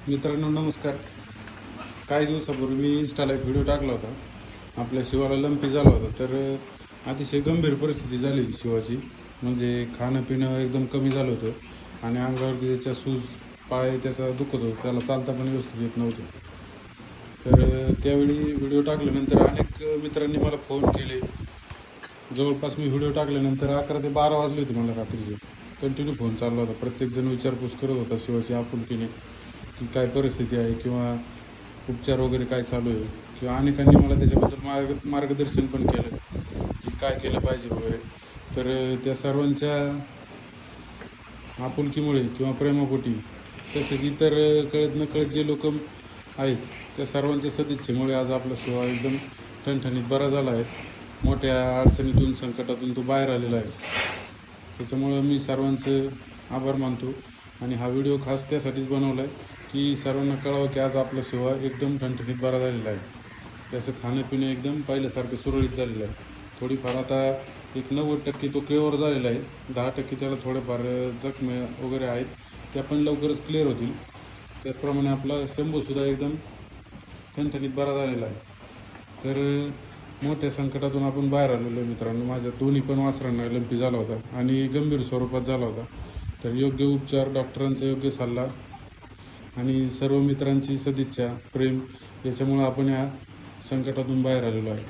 मित्रांनो नमस्कार. काही दिवसापूर्वी मी इंस्टाला एक व्हिडिओ टाकला होता. आपल्या शिवाला लंपी झाला होता. तर अतिशय गंभीर परिस्थिती झाली होती शिवाची. म्हणजे खाणं पिणं एकदम कमी झालं होतं आणि अंगावरती त्याच्या सूज पाय त्याचा दुखत होतं. त्याला चालता पण व्यवस्थित येत नव्हतं. तर त्यावेळी व्हिडिओ टाकल्यानंतर अनेक मित्रांनी मला फोन केले. जवळपास मी व्हिडिओ टाकल्यानंतर 11 ते 12 वाजले होते मला रात्रीचे. कंटिन्यू फोन चालला होता. प्रत्येकजण विचारपूस करत होता शिवाची आपुलकीने की काय परिस्थिती आहे किंवा उपचार वगैरे काय चालू आहे, किंवा अनेकांनी मला त्याच्याबद्दल मार्गदर्शन पण केलं की काय केलं पाहिजे वगैरे. तर त्या सर्वांच्या आपुलकीमुळे किंवा प्रेमापोटी तसेच इतर कळत नकळत जे लोक आहेत त्या सर्वांच्या सदिच्छेमुळे आज आपला शिवा एकदम ठणठणीत बरा झाला आहे. मोठ्या अडचणीतून संकटातून तो बाहेर आलेला आहे. त्याच्यामुळं मी सर्वांचे आभार मानतो आणि हा व्हिडिओ खास त्यासाठीच बनवला आहे की सर्वांना कळावं की आज आपला शिवा एकदम ठणठणीत बरा झालेला आहे. त्याचं खाणं पिणं एकदम पहिल्यासारखं सुरळीत झालेलं आहे. थोडीफार आता एक 90% तो क्लिअर झालेला आहे. 10% त्याला थोडेफार जखमे वगैरे आहेत, त्या पण लवकरच क्लिअर होतील. त्याचप्रमाणे आपला शंभूसुद्धा एकदम ठणठणीत बरा झालेला आहे. तर मोठ्या संकटातून आपण बाहेर आलेलो मित्रांनो. माझ्या दोन्ही पण वासरांना लंपी झाला होता आणि गंभीर स्वरूपात झाला होता. तर योग्य उपचार, डॉक्टरांचा योग्य सल्ला आणि सर्व मित्रांची सदिच्छा, प्रेम याच्यामुळं आपण या संकटातून बाहेर आलेलो आहे.